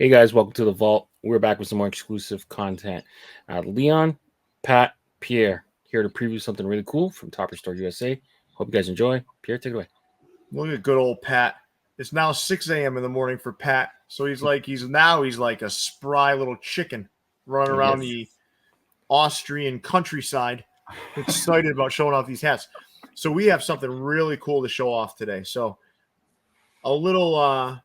Hey guys, welcome to the Vault. We're back with some more exclusive content. Leon, Pat, Pierre here to preview something really cool from Topperz Store USA. Hope you guys enjoy. Pierre, take it away. Look at good old Pat. It's now 6 a.m. in the morning for Pat. So he's like a spry little chicken running around the Austrian countryside, excited about showing off these hats. So we have something really cool to show off today. So a little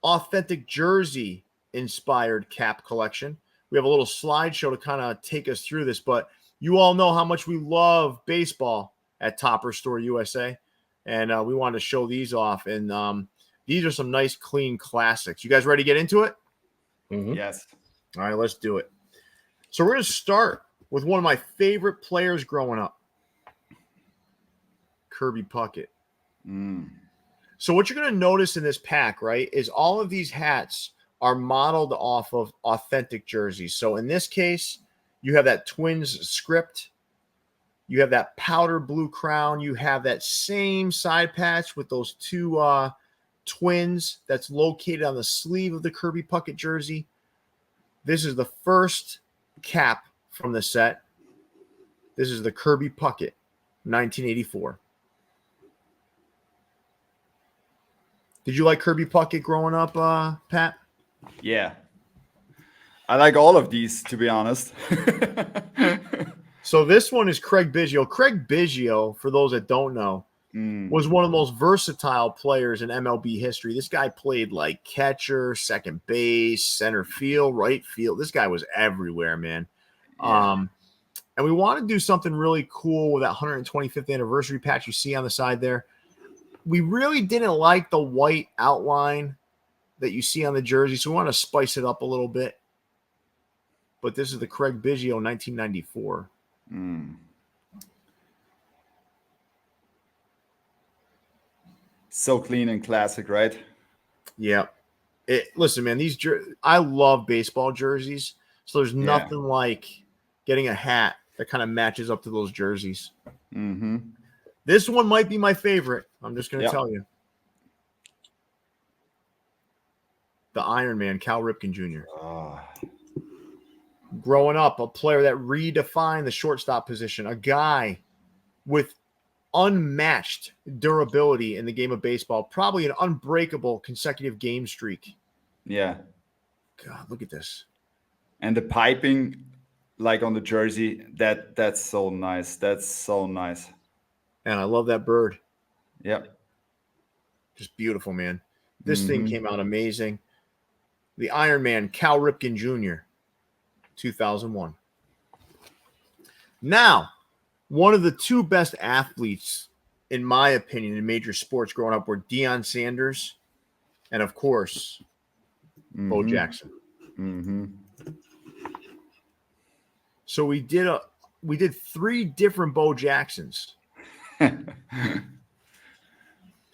authentic jersey inspired cap collection. We have a little slideshow to kind of take us through this, but you all know how much we love baseball at Topperz Store USA, and we wanted to show these off. And these are some nice, clean classics. You guys ready to get into it? Mm-hmm. Yes. All right, let's do it. So we're going to start with one of my favorite players growing up, Kirby Puckett. So what you're going to notice in this pack, right, is all of these hats are modeled off of authentic jerseys. So in this case, you have that Twins script. You have that powder blue crown. You have that same side patch with those two Twins that's located on the sleeve of the Kirby Puckett jersey. This is the first cap from the set. This is the Kirby Puckett, 1984. Did you like Kirby Puckett growing up, Pat? Yeah. I like all of these, to be honest. So this one is Craig Biggio. Craig Biggio, for those that don't know, was one of the most versatile players in MLB history. This guy played like catcher, second base, center field, right field. This guy was everywhere, man. Yeah. And we want to do something really cool with that 125th anniversary patch you see on the side there. We really didn't like the white outline that you see on the jersey, so we want to spice it up a little bit. But this is the Craig Biggio 1994. So clean and classic, right? Yeah. Listen, man, I love baseball jerseys, so there's nothing like getting a hat that kind of matches up to those jerseys. This one might be my favorite. I'm just going to tell you. The Iron Man, Cal Ripken Jr. Growing up, a player that redefined the shortstop position, a guy with unmatched durability in the game of baseball, probably an unbreakable consecutive game streak. Yeah. God, look at this. And the piping, like on the jersey, that's so nice. That's so nice. And I love that bird. Yep. Just beautiful, man. This thing came out amazing. The Iron Man, Cal Ripken Jr., 2001. Now, one of the two best athletes, in my opinion, in major sports growing up were Deion Sanders and, of course, Bo Jackson. So we did three different Bo Jacksons.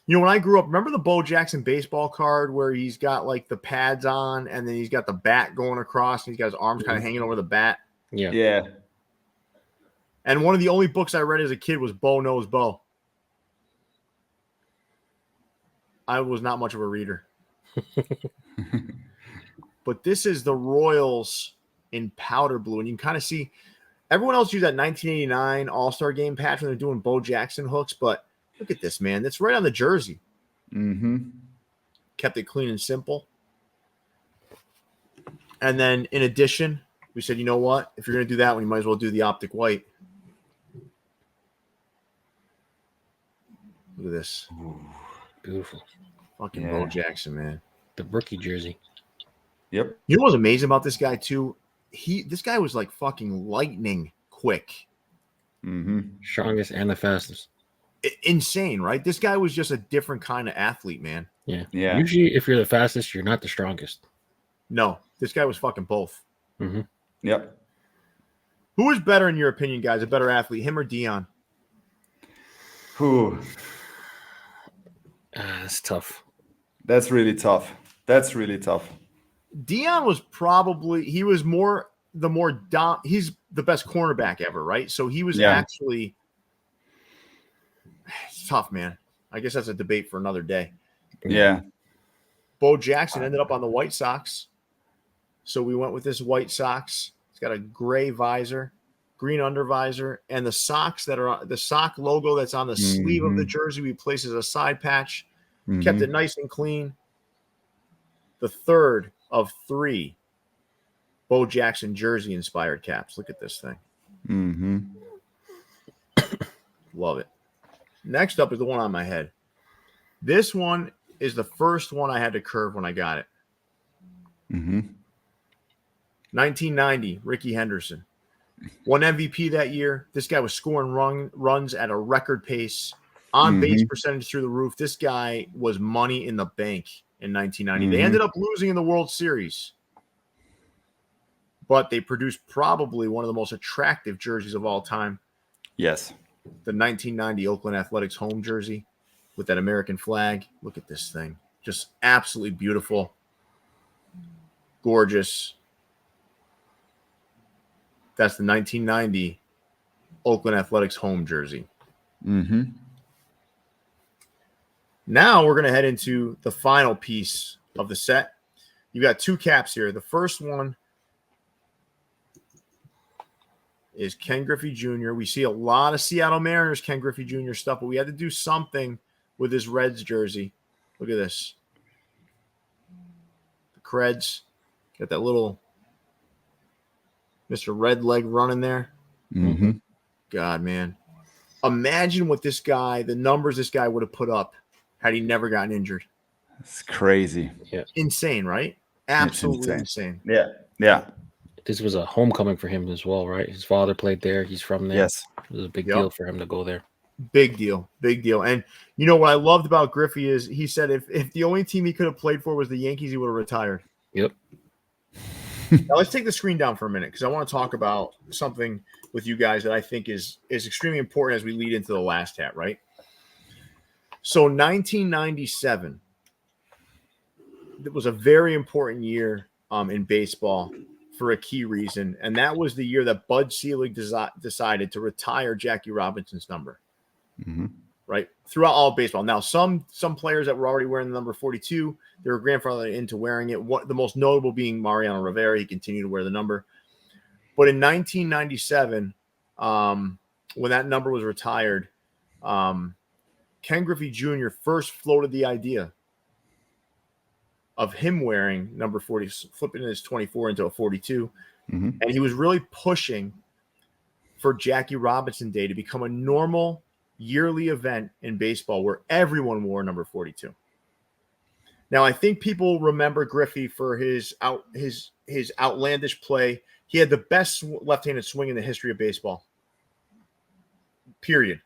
You know, when I grew up, remember the Bo Jackson baseball card where he's got like the pads on and then he's got the bat going across and he's got his arms kind of hanging over the bat? Yeah. And one of the only books I read as a kid was Bo Knows Bo. I was not much of a reader. But this is the Royals in powder blue. And you can kind of see everyone else used that 1989 All-Star Game patch when they're doing Bo Jackson hooks, but look at this, man. That's right on the jersey. Kept it clean and simple. And then in addition, we said, you know what? If you're going to do that one, you might as well do the optic white. Look at this. Ooh, beautiful. Fucking Bo Jackson, man. The rookie jersey. Yep. You know what's amazing about this guy, too? This guy was like fucking lightning quick. Strongest and the fastest. Insane, right? This guy was just a different kind of athlete, man. Yeah. Usually, if you're the fastest, you're not the strongest. No, this guy was fucking both. Yep. Who is better, in your opinion, guys? A better athlete, him or Deion? Who? That's tough. That's really tough. Deion was he's the best cornerback ever, right? So he was actually, it's tough, man. I guess that's a debate for another day. Yeah. Bo Jackson ended up on the White Sox. So we went with this white socks. It's got a gray visor, green undervisor, and the socks that are the sock logo that's on the sleeve of the jersey, we placed as a side patch, kept it nice and clean. The third of 3 Bo Jackson jersey inspired caps. Look at this thing. Love it. Next up is the one on my head. This one is the first one I had to curve when I got it. 1990, Rickey Henderson. Won MVP that year. This guy was scoring runs at a record pace. On base percentage through the roof. This guy was money in the bank in 1990. They ended up losing in the World Series. But they produced probably one of the most attractive jerseys of all time. Yes. The 1990 Oakland Athletics home jersey with that American flag. Look at this thing. Just absolutely beautiful. Gorgeous. That's the 1990 Oakland Athletics home jersey. Now we're going to head into the final piece of the set. You've got 2 caps here. The first one is Ken Griffey Jr. We see a lot of Seattle Mariners Ken Griffey Jr. stuff, but we had to do something with his Reds jersey. Look at this. The Creds. Got that little Mr. Red Leg running there. God, man. Imagine what this guy, the numbers this guy would have put up had he never gotten injured. It's crazy. Yeah. Insane, right? Absolutely insane. Yeah. Yeah. This was a homecoming for him as well, right? His father played there. He's from there. Yes. It was a big deal for him to go there. Big deal. Big deal. And you know what I loved about Griffey is he said if the only team he could have played for was the Yankees, he would have retired. Yep. Now let's take the screen down for a minute because I want to talk about something with you guys that I think is extremely important as we lead into the last hat, right? So 1997, it was a very important year in baseball for a key reason, and that was the year that Bud Selig decided to retire Jackie Robinson's number. Right? Throughout all of baseball. Now, some players that were already wearing the number 42, they were grandfathered into wearing it. The most notable being Mariano Rivera. He continued to wear the number. But in 1997, when that number was retired, Ken Griffey Jr. first floated the idea of him wearing number 40, flipping his 24 into a 42. And he was really pushing for Jackie Robinson Day to become a normal yearly event in baseball where everyone wore number 42. Now, I think people remember Griffey for his outlandish play. He had the best left-handed swing in the history of baseball. Period.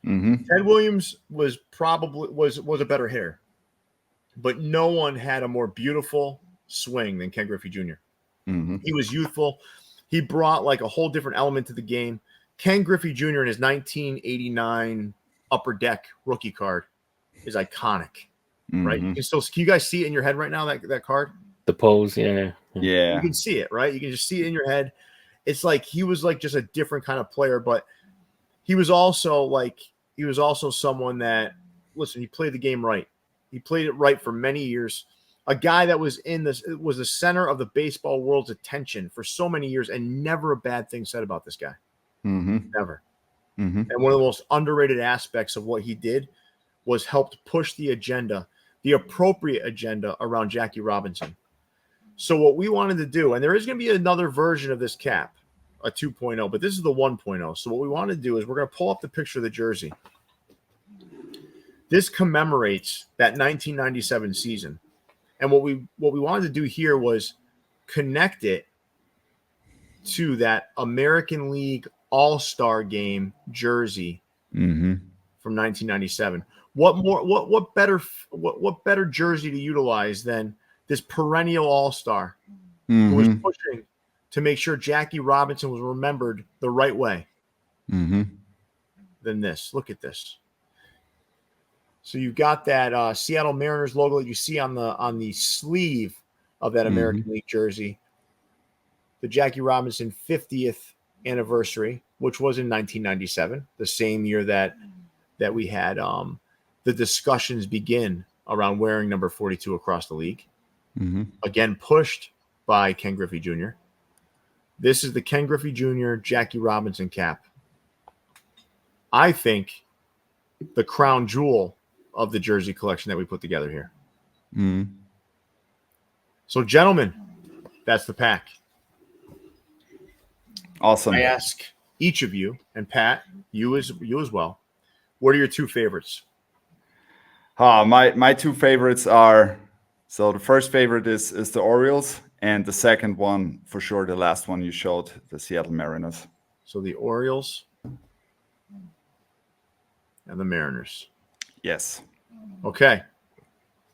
Ted Williams was a better hitter, but no one had a more beautiful swing than Ken Griffey Jr. He was youthful. He brought like a whole different element to the game. Ken Griffey Jr. in his 1989 Upper Deck rookie card is iconic, right? Can you guys see it in your head right now, that card? The pose, yeah. You can see it, right? You can just see it in your head. It's like he was like just a different kind of player, but he was also someone that, listen, he played the game right. He played it right for many years. A guy that was was the center of the baseball world's attention for so many years, and never a bad thing said about this guy. Never. And one of the most underrated aspects of what he did was helped push the agenda, the appropriate agenda around Jackie Robinson. So what we wanted to do, and there is going to be another version of this cap, a 2.0, but this is the 1.0. So what we want to do is we're going to pull up the picture of the jersey. This commemorates that 1997 season. And what we wanted to do here was connect it to that American League All-Star Game jersey from 1997. What better jersey to utilize than this perennial All-Star who was pushing to make sure Jackie Robinson was remembered the right way than this. Look at this. So you've got that Seattle Mariners logo that you see on the sleeve of that American League jersey. The Jackie Robinson 50th anniversary, which was in 1997, the same year that we had the discussions begin around wearing number 42 across the league. Again, pushed by Ken Griffey Jr. This is the Ken Griffey Jr. Jackie Robinson cap. I think the crown jewel of the jersey collection that we put together here. Mm. So, gentlemen, that's the pack. Awesome. I ask each of you, and Pat, you as well, what are your two favorites? My two favorites are, so the first favorite is the Orioles, and the second one, for sure, the last one you showed, the Seattle Mariners. So the Orioles and the Mariners. Yes. Okay.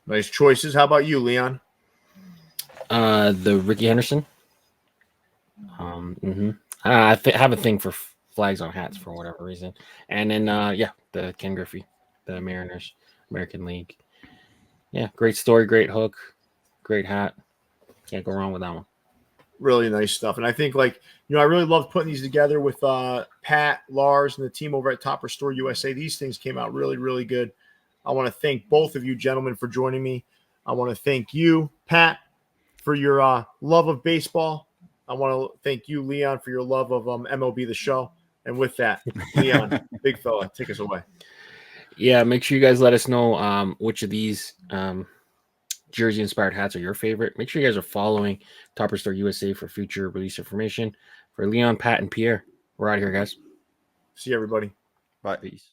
Nice choices. How about you, Leon? The Ricky Henderson. I have a thing for flags on hats for whatever reason. And then, the Ken Griffey, the Mariners, American League. Yeah, great story, great hook, great hat. Can't go wrong with that one. Really nice stuff. And I think, I really loved putting these together with Pat, Lars, and the team over at Topperz Store USA. These things came out really, really good. I want to thank both of you gentlemen for joining me. I want to thank you, Pat, for your love of baseball. I want to thank you, Leon, for your love of MLB The Show. And with that, Leon, big fella, take us away. Yeah, make sure you guys let us know which of these jersey-inspired hats are your favorite. Make sure you guys are following Topperz Store USA for future release information. For Leon, Pat, and Pierre, we're out of here, guys. See you, everybody. Bye. Peace.